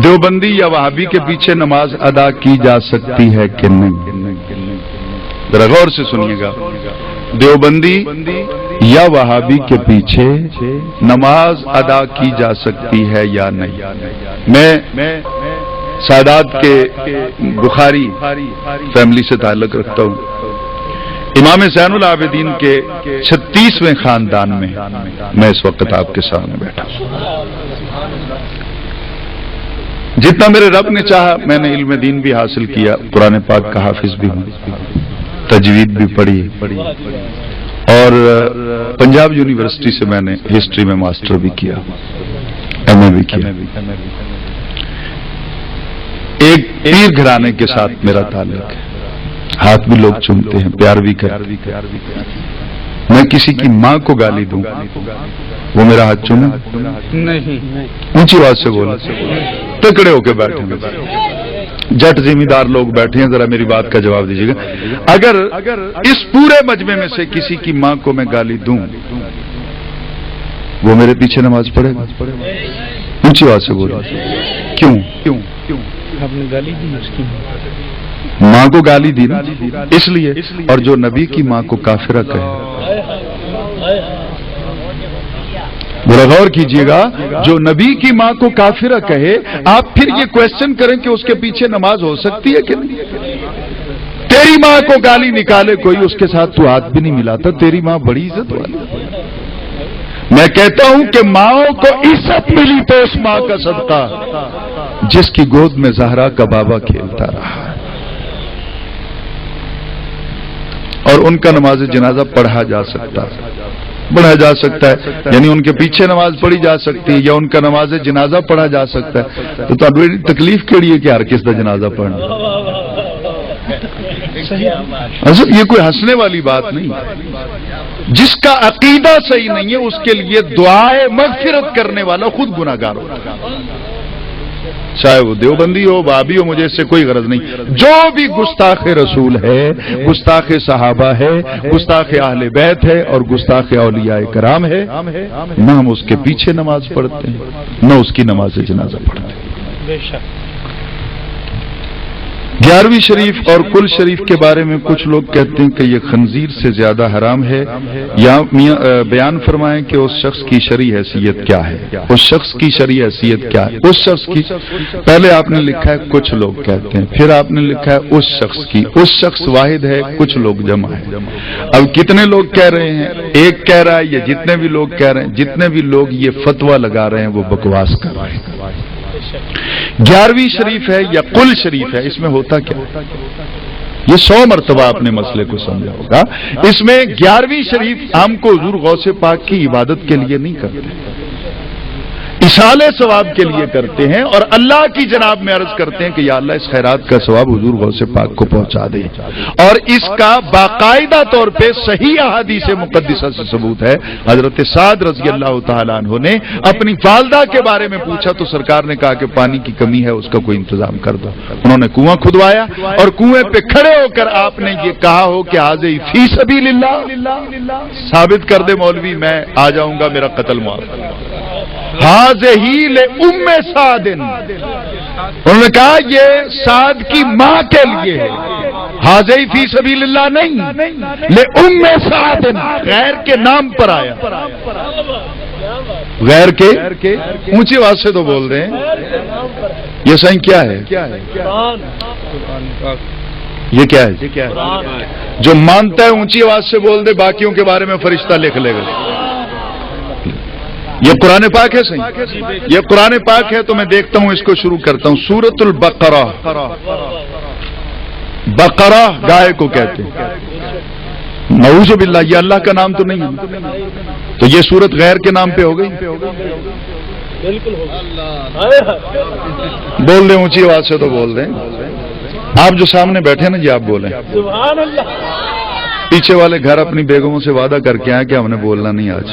دیوبندی یا وہابی کے پیچھے نماز ادا کی جا سکتی ہے کہ نہیں؟ ذرا غور سے سنیے گا. دیوبندی یا وہابی کے پیچھے نماز ادا کی جا سکتی ہے یا نہیں؟ میں سادات کے بخاری فیملی سے تعلق رکھتا ہوں. امام زین العابدین کے 36ویں خاندان میں میں اس وقت آپ کے سامنے بیٹھا ہوں. جتنا میرے رب نے چاہا میں نے علم دین بھی حاصل کیا، قرآن پاک کا حافظ بھی ہوں، تجوید بھی پڑھی، اور پنجاب یونیورسٹی سے میں نے ہسٹری میں ماسٹر بھی کیا، ایم اے بھی کیا. ایک پیر گھرانے کے ساتھ میرا تعلق ہے، ہاتھ بھی لوگ چومتے ہیں، پیار بھی کرتے ہیں. میں کسی کی ماں کو گالی دوں وہ میرا ہاتھ چومے نہیں؟ اونچی آواز سے بولا، تکڑے ہو کے بیٹھے ہیں، جٹ ذمہ دار لوگ بیٹھے ہیں، ذرا میری بات کا جواب دیجیے گا. اگر اس پورے مجمع میں سے کسی کی ماں کو میں گالی دوں وہ میرے پیچھے نماز پڑھے گا؟ اونچی آواز سے بولا. کیوں؟ آپ نے گالی دی اس کی ماں کو گالی دی نا، اس لیے. اور جو نبی کی ماں کو کافرہ کہے، ذرا غور کیجئے گا، جو نبی کی ماں کو کافرہ کہے، آپ پھر یہ کوشچن کریں کہ اس کے پیچھے نماز ہو سکتی ہے کہ نہیں؟ تیری ماں کو گالی نکالے کوئی، اس کے ساتھ تو ہاتھ بھی نہیں ملاتا، تیری ماں بڑی عزت والی. میں کہتا ہوں کہ ماؤں کو عزت ملی تو اس ماں کا صدقہ جس کی گود میں زہرا کا بابا کھیلتا رہا، اور ان کا نماز جنازہ پڑھا جا سکتا ہے، یعنی ان کے پیچھے نماز پڑھی جا سکتی ہے، یا ان کا نماز جنازہ پڑھا جا سکتا ہے. تو تکلیف کیڑی ہے کہ ہر کس کا جنازہ پڑھنا؟ اصل یہ کوئی ہنسنے والی بات نہیں. جس کا عقیدہ صحیح نہیں ہے اس کے لیے دعائے مغفرت کرنے والا خود گناہگار ہوتا ہے، چاہے وہ دیوبندی ہو، وہابی ہو، مجھے اس سے کوئی غرض نہیں. جو بھی گستاخ رسول ہے، گستاخ صحابہ ہے، گستاخ اہل بیت ہے، اور گستاخ اولیاء کرام ہے، نہ ہم اس کے پیچھے نماز پڑھتے ہیں نہ اس کی نماز جنازہ پڑھتے ہیں. بے شک 11ویں شریف اور کل شریف کے بارے میں کچھ لوگ کہتے ہیں کہ یہ خنزیر سے زیادہ حرام ہے، یا بیان فرمائیں کہ اس شخص کی شرعی حیثیت کیا ہے. اس شخص کی شرعی حیثیت کیا ہے؟ اس شخص کی، پہلے آپ نے لکھا ہے کچھ لوگ کہتے ہیں، پھر آپ نے لکھا ہے اس شخص کی. اس شخص واحد ہے، کچھ لوگ جمع ہے. اب کتنے لوگ کہہ رہے ہیں؟ ایک کہہ رہا ہے، یہ جتنے بھی لوگ کہہ رہے ہیں، جتنے بھی لوگ یہ فتویٰ لگا رہے ہیں وہ بکواس کر رہے ہیں. 11ویں شریف ہے یا کل شریف ہے، اس میں ہوتا کیا؟ یہ 100 مرتبہ آپ نے مسئلے کو سمجھا ہوگا. اس میں 11ویں شریف ہم کو حضور غوث پاک کی عبادت کے لیے نہیں کرتے، اصال ثواب کے لیے کرتے ہیں، اور اللہ کی جناب میں عرض کرتے ہیں کہ یا اللہ اس خیرات کا ثواب حضور غوث پاک کو پہنچا دے. اور اس کا باقاعدہ طور پہ صحیح احادیث مقدسہ سے ثبوت ہے. حضرت سعد رضی اللہ تعالیٰ عنہ نے اپنی والدہ کے بارے میں پوچھا تو سرکار نے کہا کہ پانی کی کمی ہے، اس کا کوئی انتظام کر دو. انہوں نے کنواں کھدوایا، اور کنویں پہ کھڑے ہو کر آپ نے یہ کہا ہو کہ حاضر فی سبیل اللہ، ثابت کر دے مولوی میں آ جاؤں گا، میرا قتل معاف. حاضہی لأم سعد، انہوں نے کہا یہ سعد کی ماں کے لیے ہے، حاضہی فی سبیل اللہ نہیں، لأم سعد، غیر کے نام پر آیا. غیر کے اونچی آواز سے تو بول رہے ہیں. یہ صحیح کیا ہے؟ یہ کیا ہے؟ جو مانتا ہے اونچی آواز سے بول دے، باقیوں کے بارے میں فرشتہ لکھ لے گا. یہ قرآن پاک ہے صحیح؟ یہ قرآن پاک ہے تو میں دیکھتا ہوں، اس کو شروع کرتا ہوں. سورۃ البقرہ، بقرہ گائے کو کہتے ہیں. نعوذ باللہ، یہ اللہ کا نام تو نہیں ہے، تو یہ سورت غیر کے نام پہ ہو گئی. بول دیں اونچی آواز سے تو بول دیں. آپ جو سامنے بیٹھے نا جی، آپ بولیں. پیچھے والے گھر اپنی بیگموں سے وعدہ کر کے آئے کہ ہم نے بولنا نہیں آج.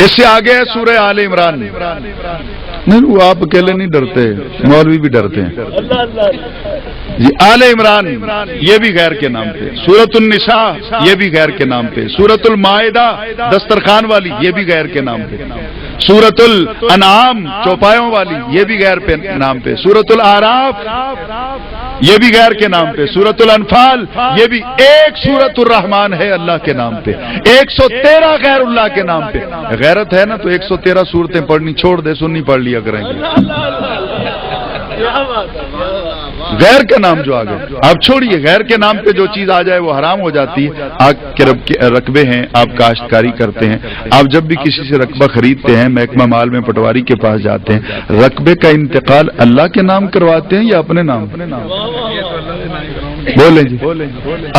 اس سے آگے ہے سورہ آل عمران. نہیں، وہ آپ اکیلے نہیں ڈرتے، مولوی بھی ڈرتے ہیں. جی آل عمران یہ بھی غیر کے نام پہ. سورۃ النساء یہ بھی غیر کے نام پہ. سورۃ المائدہ دسترخوان والی یہ بھی غیر کے نام پہ. سورۃ الانعام چوپایوں والی یہ بھی غیر پہ نام پہ، سورۃ الاعراف یہ بھی غیر کے نام پہ، سورۃ الانفال یہ بھی، ایک سورۃ الرحمن ہے اللہ کے نام پہ، 113 غیر اللہ کے نام پہ۔ غیرت ہے نا تو 113 صورتیں پڑھنی چھوڑ دے، سننی پڑھ لیا کریں گے۔ غیر کا نام جو آ گیا، آپ چھوڑیے، غیر کے نام پہ جو چیز آ جائے وہ حرام ہو جاتی ہے۔ آگ کے رقبے ہیں، آپ کاشتکاری کرتے ہیں، آپ جب بھی کسی سے رقبہ خریدتے ہیں، محکمہ مال میں پٹواری کے پاس جاتے ہیں، رقبے کا انتقال اللہ کے نام کرواتے ہیں یا اپنے نام؟ بولیں جی،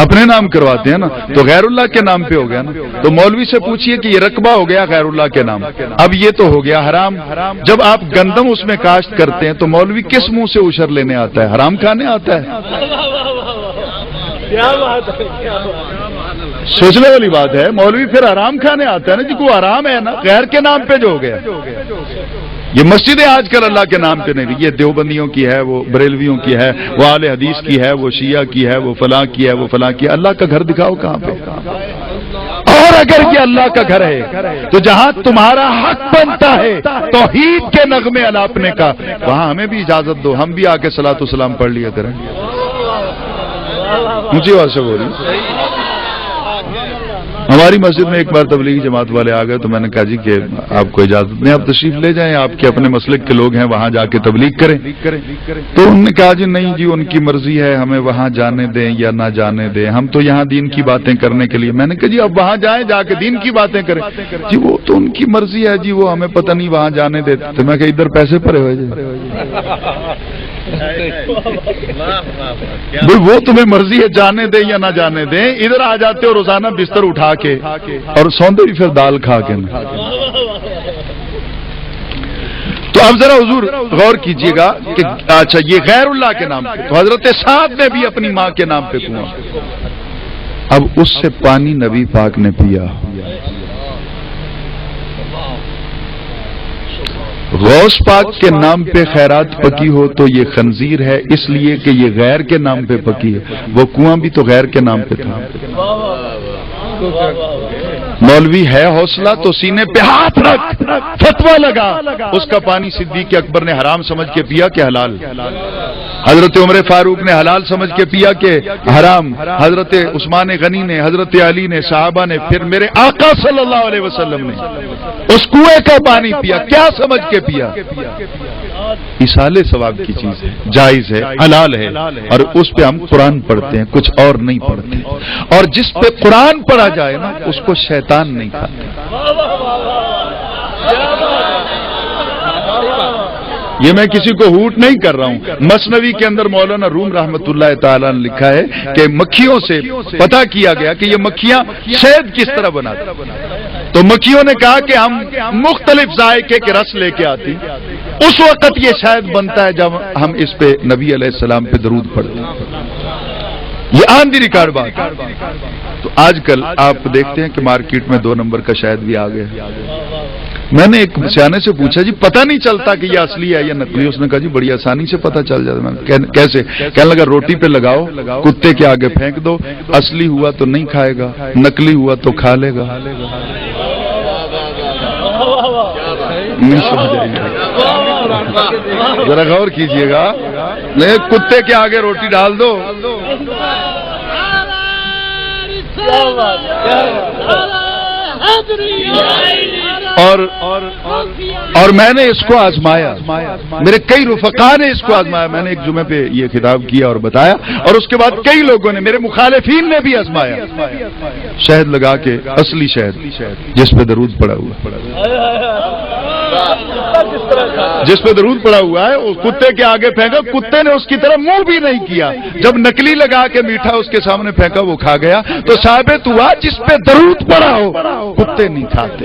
اپنے نام کرواتے ہیں نا، تو غیر اللہ کے نام پہ ہو گیا نا۔ تو مولوی سے پوچھئے کہ یہ رقبہ ہو گیا غیر اللہ کے نام، اب یہ تو ہو گیا حرام۔ جب آپ گندم اس میں کاشت کرتے ہیں تو مولوی کس منہ سے عشر لینے آتا ہے؟ حرام کھانے آتا ہے؟ سوچنے والی بات ہے، مولوی پھر حرام کھانے آتا ہے نا جی، کو حرام ہے نا، غیر کے نام پہ جو ہو گیا۔ یہ مسجدیں آج کل اللہ کے نام پہ نہیں رہی، یہ دیوبندیوں کی ہے، وہ بریلویوں کی ہے، وہ اہل حدیث کی ہے، وہ شیعہ کی ہے، وہ فلاں کی ہے، وہ فلاں کی ہے۔ اللہ کا گھر دکھاؤ کہاں پہ؟ اور اگر یہ اللہ کا گھر ہے تو جہاں تمہارا حق بنتا ہے توحید کے نغمے الاپنے کا، وہاں ہمیں بھی اجازت دو، ہم بھی آ کے صلاۃ و سلام پڑھ لیا کریں۔ مجھے واسطے ہو رہی، ہماری مسجد میں ایک بار تبلیغی جماعت والے آ گئے تو میں نے کہا جی کہ آپ کو اجازت نہیں، آپ تشریف لے جائیں، آپ کے اپنے مسلک کے لوگ ہیں، وہاں جا کے تبلیغ کریں۔ تو انہوں نے کہا جی نہیں جی، ان کی مرضی ہے، ہمیں وہاں جانے دیں یا نہ جانے دیں، ہم تو یہاں دین کی باتیں کرنے کے لیے۔ میں نے کہا جی اب وہاں جائیں، جا کے دین کی باتیں کریں۔ جی وہ تو ان کی مرضی ہے جی، وہ ہمیں پتہ نہیں وہاں جانے دیتے۔ تو میں کہ ادھر پیسے پڑے ہوئے جی، وہ تمہیں مرضی ہے جانے دیں یا نہ جانے دیں، ادھر آ جاتے ہو روزانہ بستر اٹھا کے اور سوندے بھی پھر دال کھا کے نا۔ تو اب ذرا حضور غور کیجئے گا کہ اچھا یہ غیر اللہ کے نام پہ، تو حضرت سعد نے بھی اپنی ماں کے نام پہ کنواں، اب اس سے پانی نبی پاک نے پیا۔ غوث پاک کے نام پہ خیرات پکی ہو تو یہ خنزیر ہے، اس لیے کہ یہ غیر کے نام پہ پکی ہے۔ وہ کنواں بھی تو غیر کے نام پہ تھا۔ مولوی ہے حوصلہ تو سینے پہ ہاتھ رکھ، فتویٰ لگا، اس کا پانی صدیق اکبر نے حرام سمجھ کے پیا کہ حلال؟ حضرت عمر فاروق نے حلال سمجھ کے پیا کہ حرام؟ حضرت عثمان غنی نے، حضرت علی نے، صحابہ نے، پھر میرے آقا صلی اللہ علیہ وسلم نے اس کنویں کا پانی پیا، کیا سمجھ کے پیا؟ ایصال ثواب کی چیز ہے، جائز ہے، حلال ہے، اور اس پہ ہم قرآن پڑھتے ہیں، کچھ اور نہیں پڑھتے۔ اور جس پہ قرآن پڑھا جائے نا اس کو شیطان نہیں کھاتا۔ یہ میں کسی کو ہوٹ نہیں کر رہا ہوں، مثنوی کے اندر مولانا روم رحمت اللہ تعالیٰ نے لکھا ہے کہ مکھیوں سے پتہ کیا گیا کہ یہ مکھیاں شہد کس طرح بناتی، تو مکھیوں نے کہا کہ ہم مختلف ذائقے کے رس لے کے آتی، اس وقت یہ شہد بنتا ہے جب ہم اس پہ نبی علیہ السلام پہ درود پڑھتے ہیں۔ یہ آن دی ریکارڈ بات۔ تو آج کل آپ دیکھتے ہیں کہ مارکیٹ میں 2 نمبر کا شہد بھی آ گیا۔ میں نے ایک سیانے سے پوچھا جی پتہ نہیں چلتا کہ یہ اصلی ہے یا نقلی؟ اس نے کہا جی بڑی آسانی سے پتہ چل جاتا ہے۔ کیسے؟ کہنے لگا روٹی پہ لگاؤ، کتے کے آگے پھینک دو، اصلی ہوا تو نہیں کھائے گا، نقلی ہوا تو کھا لے گا۔ ذرا غور کیجئے گا، کتے کے آگے روٹی ڈال دو، اور میں نے اس کو آزمایا، میرے کئی رفقا نے اس کو آزمایا، میں نے ایک جمعے پہ یہ خطاب کیا اور بتایا، اور اس کے بعد کئی لوگوں نے، میرے مخالفین نے بھی آزمایا، شہد لگا کے، اصلی شہد جس پہ درود پڑا ہوا ہے، اس کتے کے آگے پھینکا، کتے نے اس کی طرف منہ بھی نہیں کیا، جب نکلی لگا کے میٹھا اس کے سامنے پھینکا وہ کھا گیا، تو ثابت ہوا جس پہ درود پڑا ہو کتے نہیں کھاتے۔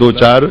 2-4